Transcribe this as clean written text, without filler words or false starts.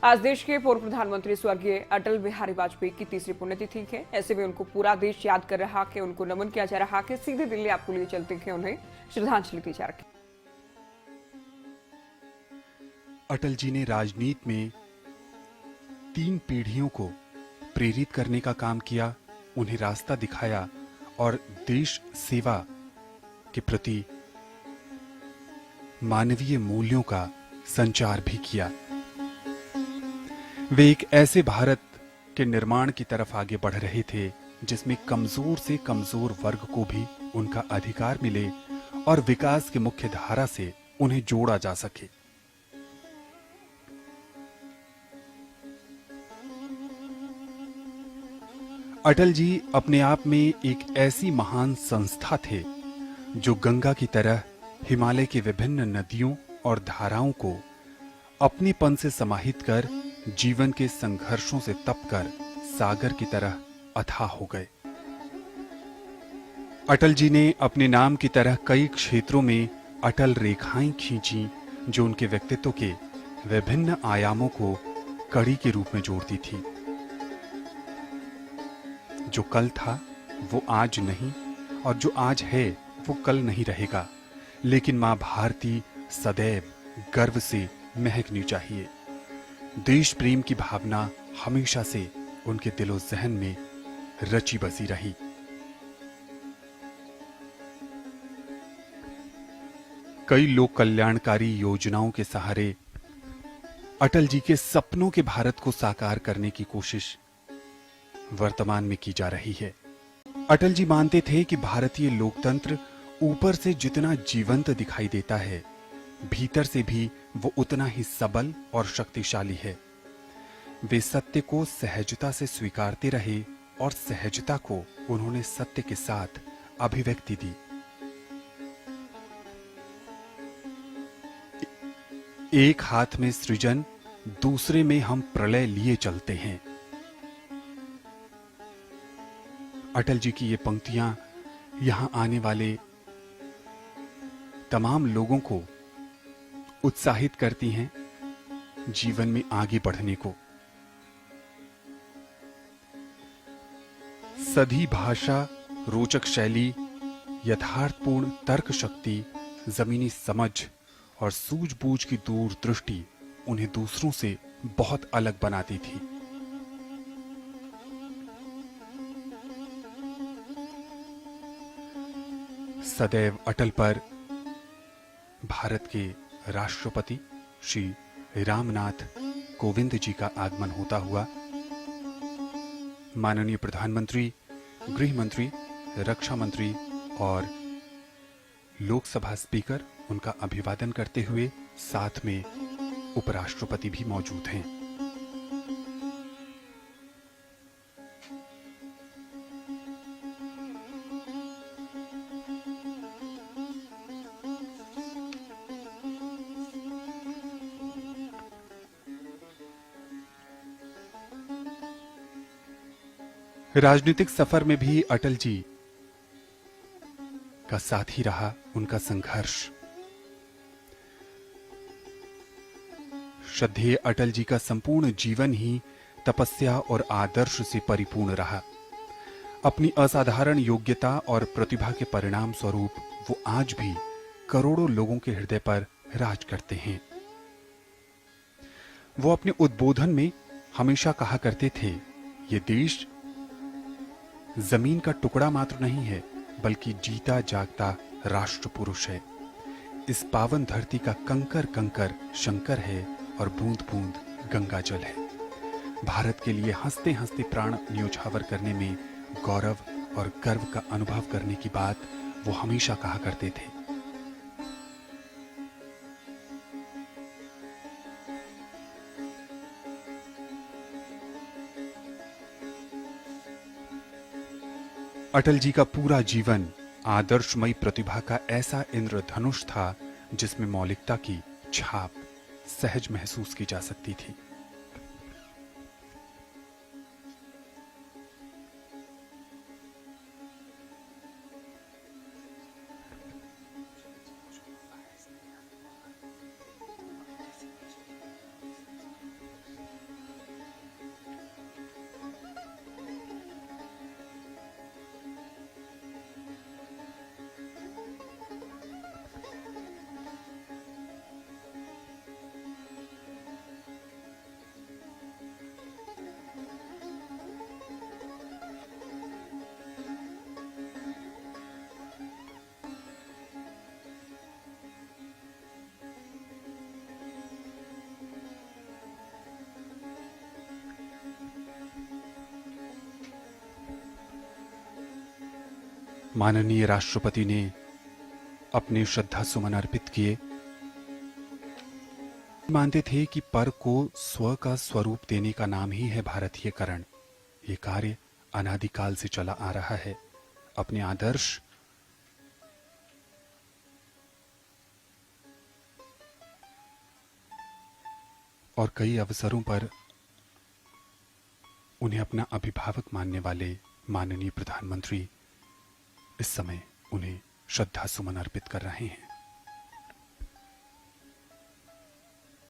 आज देश के पूर्व प्रधानमंत्री स्वर्गीय अटल बिहारी वाजपेयी की तीसरी पुण्यतिथि है। ऐसे में उनको पूरा देश याद कर रहा है, उनको नमन किया जा रहा है। सीधे दिल्ली आपको लिए चलते हैं, उन्हें श्रद्धांजलि दी जा रही है। अटल जी ने राजनीति में 3 पीढ़ियों को प्रेरित करने का काम किया, उन्हें रास्ता दिखाया और देश सेवा के प्रति मानवीय मूल्यों का संचार भी किया। वे एक ऐसे भारत के निर्माण की तरफ आगे बढ़ रहे थे जिसमें कमजोर से कमजोर वर्ग को भी उनका अधिकार मिले और विकास की मुख्य धारा से उन्हें जोड़ा जा सके। अटल जी अपने आप में एक ऐसी महान संस्था थे जो गंगा की तरह हिमालय की विभिन्न नदियों और धाराओं को अपनेपन से समाहित कर जीवन के संघर्षों से तपकर सागर की तरह अथाह हो गए। अटल जी ने अपने नाम की तरह कई क्षेत्रों में अटल रेखाएं खींची जो उनके व्यक्तित्व के विभिन्न आयामों को कड़ी के रूप में जोड़ती थी। जो कल था वो आज नहीं और जो आज है वो कल नहीं रहेगा, लेकिन मां भारती सदैव गर्व से महकनी चाहिए। देश प्रेम की भावना हमेशा से उनके दिलो ज़हन में रची बसी रही। कई लोक कल्याणकारी योजनाओं के सहारे अटल जी के सपनों के भारत को साकार करने की कोशिश वर्तमान में की जा रही है। अटल जी मानते थे कि भारतीय लोकतंत्र ऊपर से जितना जीवंत दिखाई देता है, भीतर से भी वो उतना ही सबल और शक्तिशाली है। वे सत्य को सहजता से स्वीकारते रहे और सहजता को उन्होंने सत्य के साथ अभिव्यक्ति दी। एक हाथ में सृजन, दूसरे में हम प्रलय लिए चलते हैं। अटल जी की ये पंक्तियां यहां आने वाले तमाम लोगों को उत्साहित करती हैं जीवन में आगे बढ़ने को। सधी भाषा, रोचक शैली, यथार्थपूर्ण तर्क शक्ति, जमीनी समझ और सूझबूझ की दूरदृष्टि उन्हें दूसरों से बहुत अलग बनाती थी। सदैव अटल पर भारत के राष्ट्रपति श्री रामनाथ कोविंद जी का आगमन होता हुआ माननीय प्रधानमंत्री, गृह मंत्री, रक्षा मंत्री और लोकसभा स्पीकर उनका अभिवादन करते हुए साथ में उपराष्ट्रपति भी मौजूद हैं। राजनीतिक सफर में भी अटल जी का साथी रहा उनका संघर्ष। श्रद्धेय अटल जी का संपूर्ण जीवन ही तपस्या और आदर्श से परिपूर्ण रहा। अपनी असाधारण योग्यता और प्रतिभा के परिणाम स्वरूप वो आज भी करोड़ों लोगों के हृदय पर राज करते हैं। वो अपने उद्बोधन में हमेशा कहा करते थे, ये देश जमीन का टुकड़ा मात्र नहीं है, बल्कि जीता जागता राष्ट्र पुरुष है। इस पावन धरती का कंकर कंकर शंकर है और बूंद बूंद गंगा जल है। भारत के लिए हंसते हंसते प्राण न्योछावर करने में गौरव और गर्व का अनुभव करने की बात वो हमेशा कहा करते थे। अटल जी का पूरा जीवन आदर्शमयी प्रतिभा का ऐसा इंद्रधनुष था जिसमें मौलिकता की छाप सहज महसूस की जा सकती थी। माननीय राष्ट्रपति ने अपने श्रद्धा सुमन अर्पित किए। मानते थे कि पर को स्व का स्वरूप देने का नाम ही है भारतीयकरण। ये कार्य अनादिकाल से चला आ रहा है। अपने आदर्श और कई अवसरों पर उन्हें अपना अभिभावक मानने वाले माननीय प्रधानमंत्री इस समय उन्हें श्रद्धा सुमन अर्पित कर रहे हैं।